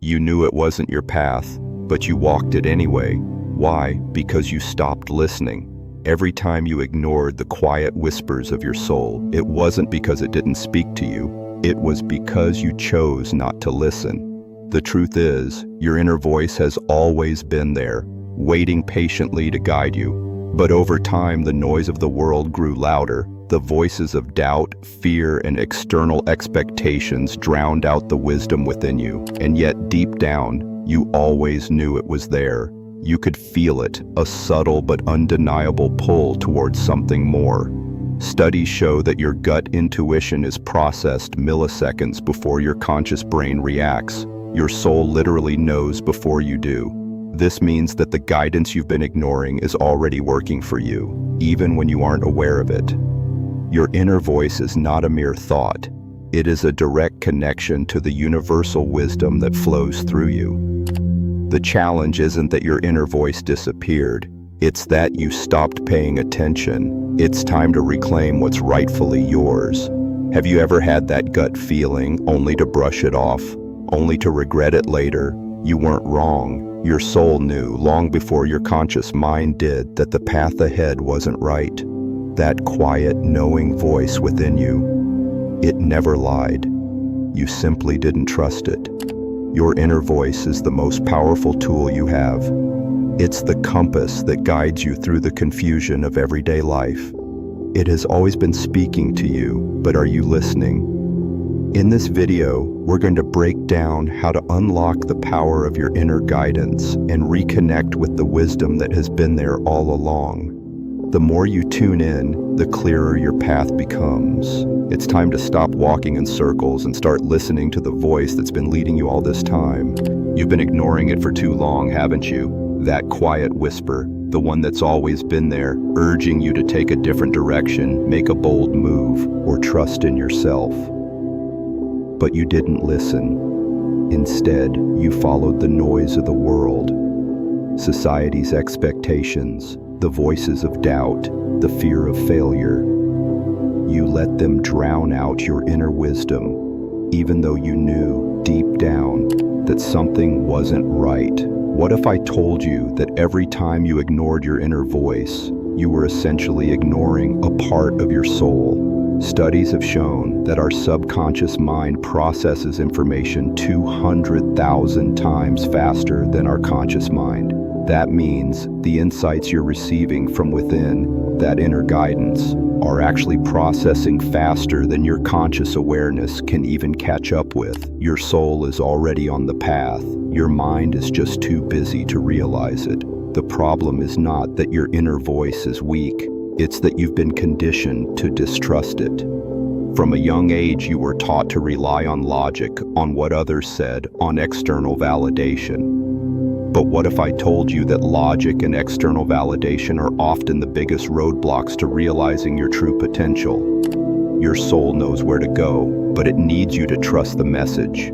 You knew it wasn't your path, but you walked it anyway. Why? Because you stopped listening. Every time you ignored the quiet whispers of your soul, it wasn't because it didn't speak to you. It was because you chose not to listen. The truth is, your inner voice has always been there, waiting patiently to guide you. But over time, the noise of the world grew louder. The voices of doubt, fear, and external expectations drowned out the wisdom within you. And yet, deep down, you always knew it was there. You could feel it, a subtle but undeniable pull towards something more. Studies show that your gut intuition is processed milliseconds before your conscious brain reacts. Your soul literally knows before you do. This means that the guidance you've been ignoring is already working for you, even when you aren't aware of it. Your inner voice is not a mere thought. It is a direct connection to the universal wisdom that flows through you. The challenge isn't that your inner voice disappeared. It's that you stopped paying attention. It's time to reclaim what's rightfully yours. Have you ever had that gut feeling only to brush it off, only to regret it later? You weren't wrong. Your soul knew long before your conscious mind did that the path ahead wasn't right. That quiet, knowing voice within you, it never lied. You simply didn't trust it. Your inner voice is the most powerful tool you have. It's the compass that guides you through the confusion of everyday life. It has always been speaking to you, but are you listening? In this video, we're going to break down how to unlock the power of your inner guidance and reconnect with the wisdom that has been there all along. The more you tune in, the clearer your path becomes. It's time to stop walking in circles and start listening to the voice that's been leading you all this time. You've been ignoring it for too long, haven't you? That quiet whisper, the one that's always been there, urging you to take a different direction, make a bold move, or trust in yourself. But you didn't listen. Instead, you followed the noise of the world, society's expectations, the voices of doubt, the fear of failure. You let them drown out your inner wisdom, even though you knew deep down that something wasn't right. What if I told you that every time you ignored your inner voice, you were essentially ignoring a part of your soul? Studies have shown that our subconscious mind processes information 200,000 times faster than our conscious mind. That means the insights you're receiving from within, that inner guidance, are actually processing faster than your conscious awareness can even catch up with. Your soul is already on the path. Your mind is just too busy to realize it. The problem is not that your inner voice is weak. It's that you've been conditioned to distrust it. From a young age, you were taught to rely on logic, on what others said, on external validation. But what if I told you that logic and external validation are often the biggest roadblocks to realizing your true potential? Your soul knows where to go, but it needs you to trust the message.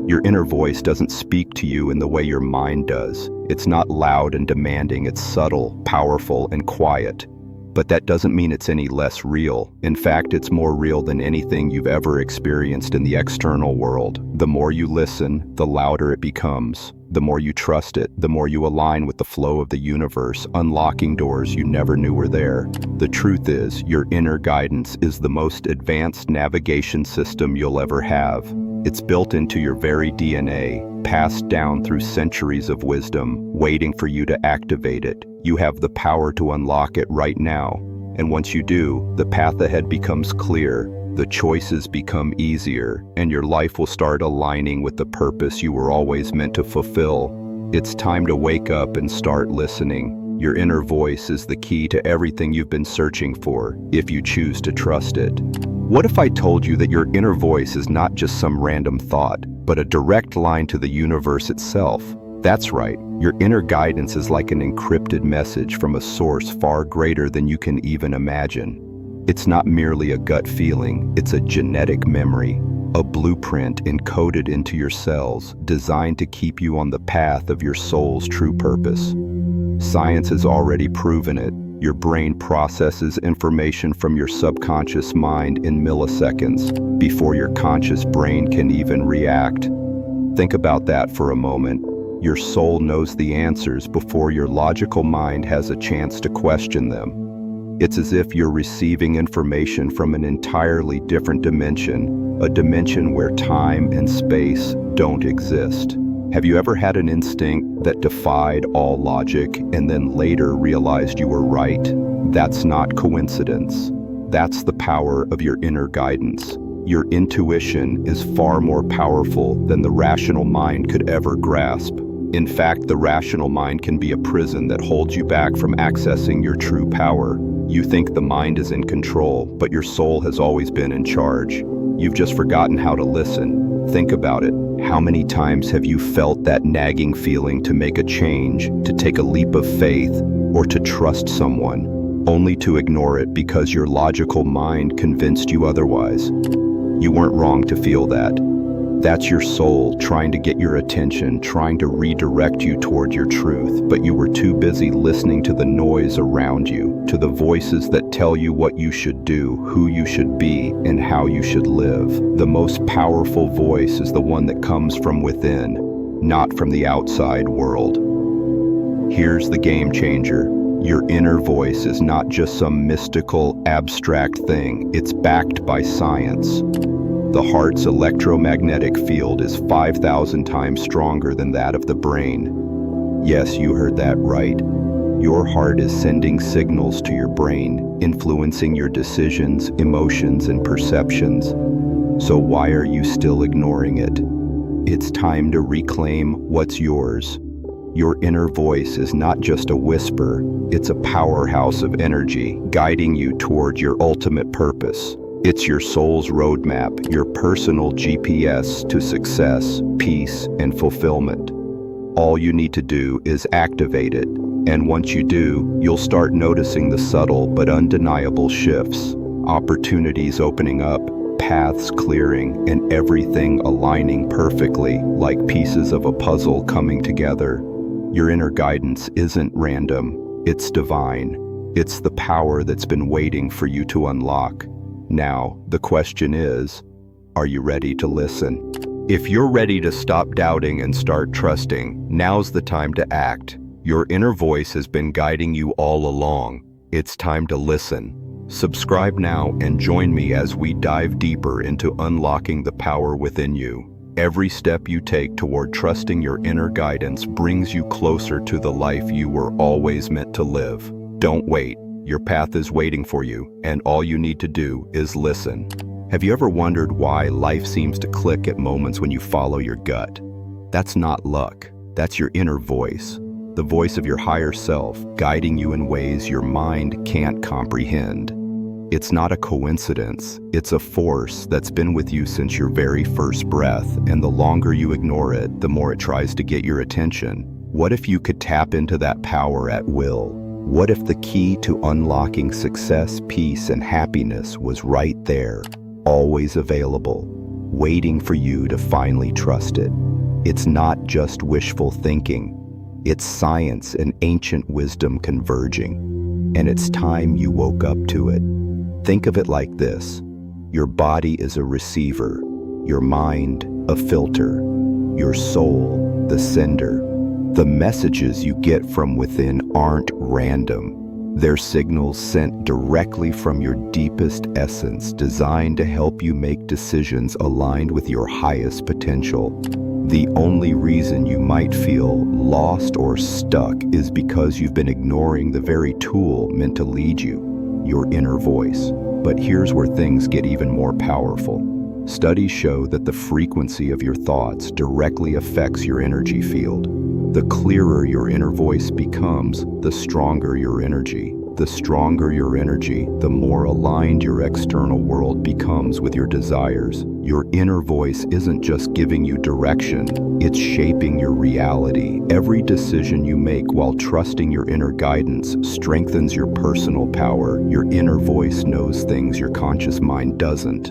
Your inner voice doesn't speak to you in the way your mind does. It's not loud and demanding, it's subtle, powerful, and quiet. But that doesn't mean it's any less real. In fact, it's more real than anything you've ever experienced in the external world. The more you listen, the louder it becomes. The more you trust it, the more you align with the flow of the universe, unlocking doors you never knew were there. The truth is, your inner guidance is the most advanced navigation system you'll ever have. It's built into your very DNA, passed down through centuries of wisdom, waiting for you to activate it. You have the power to unlock it right now. And once you do, the path ahead becomes clear, the choices become easier, and your life will start aligning with the purpose you were always meant to fulfill. It's time to wake up and start listening. Your inner voice is the key to everything you've been searching for, if you choose to trust it. What if I told you that your inner voice is not just some random thought, but a direct line to the universe itself? That's right, your inner guidance is like an encrypted message from a source far greater than you can even imagine. It's not merely a gut feeling, it's a genetic memory, a blueprint encoded into your cells, designed to keep you on the path of your soul's true purpose. Science has already proven it. Your brain processes information from your subconscious mind in milliseconds, before your conscious brain can even react. Think about that for a moment. Your soul knows the answers before your logical mind has a chance to question them. It's as if you're receiving information from an entirely different dimension, a dimension where time and space don't exist. Have you ever had an instinct that defied all logic and then later realized you were right? That's not coincidence. That's the power of your inner guidance. Your intuition is far more powerful than the rational mind could ever grasp. In fact, the rational mind can be a prison that holds you back from accessing your true power. You think the mind is in control, but your soul has always been in charge. You've just forgotten how to listen. Think about it. How many times have you felt that nagging feeling to make a change, to take a leap of faith, or to trust someone, only to ignore it because your logical mind convinced you otherwise? You weren't wrong to feel that. That's your soul trying to get your attention, trying to redirect you toward your truth, but you were too busy listening to the noise around you, to the voices that tell you what you should do, who you should be, and how you should live. The most powerful voice is the one that comes from within, not from the outside world. Here's the game changer. Your inner voice is not just some mystical, abstract thing. It's backed by science. The heart's electromagnetic field is 5,000 times stronger than that of the brain. Yes, you heard that right. Your heart is sending signals to your brain, influencing your decisions, emotions, and perceptions. So why are you still ignoring it? It's time to reclaim what's yours. Your inner voice is not just a whisper, it's a powerhouse of energy guiding you toward your ultimate purpose. It's your soul's roadmap, your personal GPS to success, peace, and fulfillment. All you need to do is activate it, and once you do, you'll start noticing the subtle but undeniable shifts, opportunities opening up, paths clearing, and everything aligning perfectly, like pieces of a puzzle coming together. Your inner guidance isn't random, it's divine. It's the power that's been waiting for you to unlock. Now, the question is, are you ready to listen? If you're ready to stop doubting and start trusting, now's the time to act. Your inner voice has been guiding you all along. It's time to listen. Subscribe now and join me as we dive deeper into unlocking the power within you. Every step you take toward trusting your inner guidance brings you closer to the life you were always meant to live. Don't wait. Your path is waiting for you, and all you need to do is listen. Have you ever wondered why life seems to click at moments when you follow your gut? That's not luck. That's your inner voice, the voice of your higher self, guiding you in ways your mind can't comprehend. It's not a coincidence. It's a force that's been with you since your very first breath, and the longer you ignore it, the more it tries to get your attention. What if you could tap into that power at will? What if the key to unlocking success, peace, and happiness was right there, always available, waiting for you to finally trust it? It's not just wishful thinking. It's science and ancient wisdom converging, and it's time you woke up to it. Think of it like this. Your body is a receiver, your mind a filter, your soul the sender. The messages you get from within aren't random. They're signals sent directly from your deepest essence, designed to help you make decisions aligned with your highest potential. The only reason you might feel lost or stuck is because you've been ignoring the very tool meant to lead you, your inner voice. But here's where things get even more powerful. Studies show that the frequency of your thoughts directly affects your energy field. The clearer your inner voice becomes, the stronger your energy. The stronger your energy, the more aligned your external world becomes with your desires. Your inner voice isn't just giving you direction, it's shaping your reality. Every decision you make while trusting your inner guidance strengthens your personal power. Your inner voice knows things your conscious mind doesn't.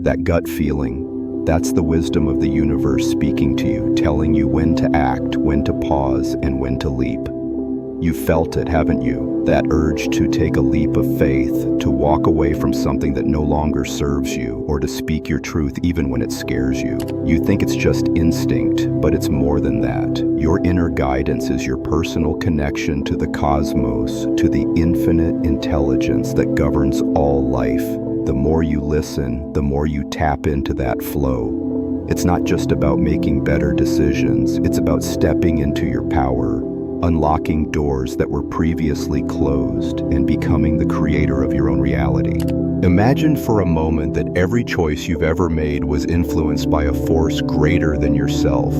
That gut feeling, that's the wisdom of the universe speaking to you, telling you when to act, when to pause, and when to leap. You felt it, haven't you? That urge to take a leap of faith, to walk away from something that no longer serves you, or to speak your truth even when it scares you. You think it's just instinct, but it's more than that. Your inner guidance is your personal connection to the cosmos, to the infinite intelligence that governs all life. The more you listen, the more you tap into that flow. It's not just about making better decisions, it's about stepping into your power, unlocking doors that were previously closed, and becoming the creator of your own reality. Imagine for a moment that every choice you've ever made was influenced by a force greater than yourself,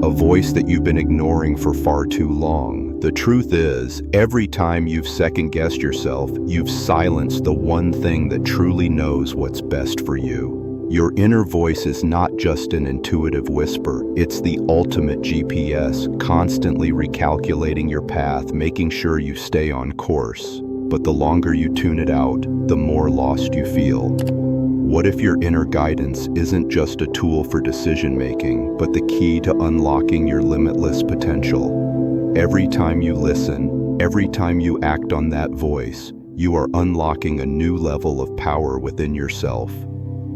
a voice that you've been ignoring for far too long. The truth is, every time you've second-guessed yourself, you've silenced the one thing that truly knows what's best for you. Your inner voice is not just an intuitive whisper, it's the ultimate GPS, constantly recalculating your path, making sure you stay on course. But the longer you tune it out, the more lost you feel. What if your inner guidance isn't just a tool for decision-making, but the key to unlocking your limitless potential? Every time you listen, every time you act on that voice, you are unlocking a new level of power within yourself.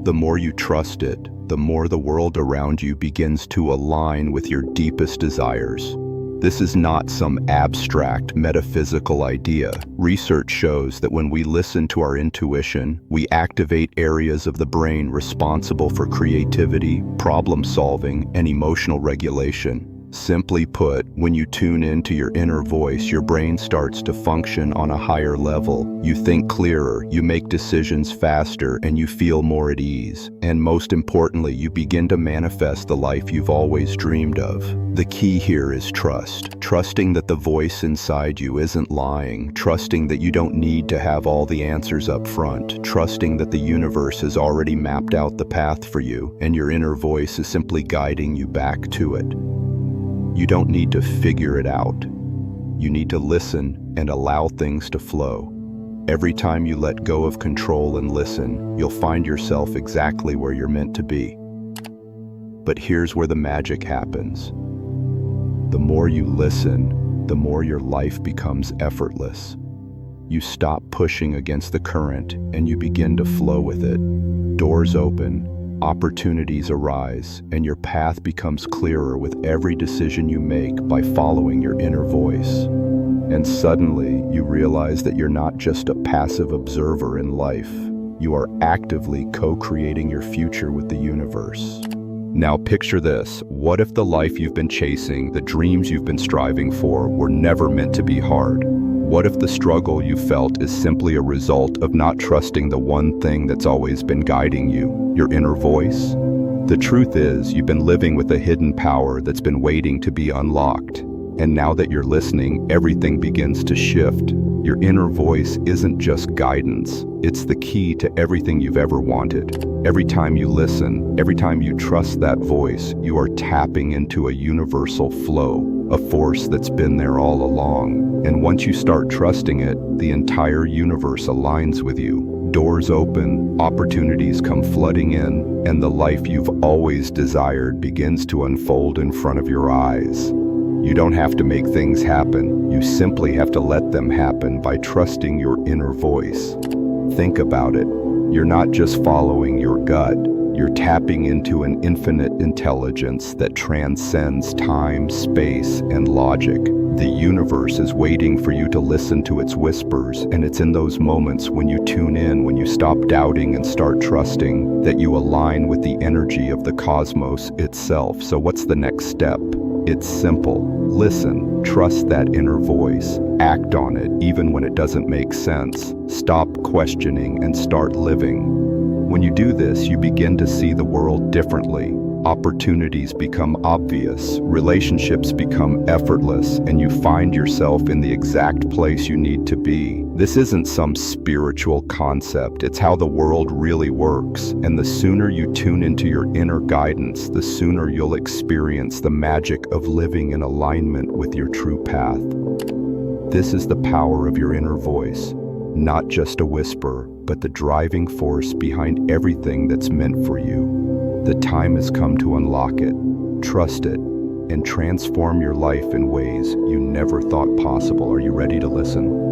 The more you trust it, the more the world around you begins to align with your deepest desires. This is not some abstract metaphysical idea. Research shows that when we listen to our intuition, we activate areas of the brain responsible for creativity, problem solving, and emotional regulation. Simply put, when you tune into your inner voice, your brain starts to function on a higher level. You think clearer, you make decisions faster, and you feel more at ease. And most importantly, you begin to manifest the life you've always dreamed of. The key here is trust. Trusting that the voice inside you isn't lying. Trusting that you don't need to have all the answers up front. Trusting that the universe has already mapped out the path for you, and your inner voice is simply guiding you back to it. You don't need to figure it out. You need to listen and allow things to flow. Every time you let go of control and listen, you'll find yourself exactly where you're meant to be. But here's where the magic happens. The more you listen, the more your life becomes effortless. You stop pushing against the current and you begin to flow with it. Doors open, opportunities arise, and your path becomes clearer with every decision you make by following your inner voice. And suddenly, you realize that you're not just a passive observer in life. You are actively co-creating your future with the universe. Now picture this. What if the life you've been chasing, the dreams you've been striving for, were never meant to be hard? What if the struggle you felt is simply a result of not trusting the one thing that's always been guiding you, your inner voice? The truth is, you've been living with a hidden power that's been waiting to be unlocked. And now that you're listening, everything begins to shift. Your inner voice isn't just guidance, it's the key to everything you've ever wanted. Every time you listen, every time you trust that voice, you are tapping into a universal flow, a force that's been there all along. And once you start trusting it, the entire universe aligns with you. Doors open, opportunities come flooding in, and the life you've always desired begins to unfold in front of your eyes. You don't have to make things happen, you simply have to let them happen by trusting your inner voice. Think about it. You're not just following your gut, you're tapping into an infinite intelligence that transcends time, space, and logic. The universe is waiting for you to listen to its whispers, and it's in those moments when you tune in, when you stop doubting and start trusting, that you align with the energy of the cosmos itself. So what's the next step? It's simple. Listen, trust that inner voice, act on it even when it doesn't make sense. Stop questioning and start living. When you do this, you begin to see the world differently. Opportunities become obvious, relationships become effortless, and you find yourself in the exact place you need to be. This isn't some spiritual concept, it's how the world really works. And the sooner you tune into your inner guidance, the sooner you'll experience the magic of living in alignment with your true path. This is the power of your inner voice, not just a whisper, but the driving force behind everything that's meant for you. The time has come to unlock it. Trust it. and transform your life in ways you never thought possible. Are you ready to listen?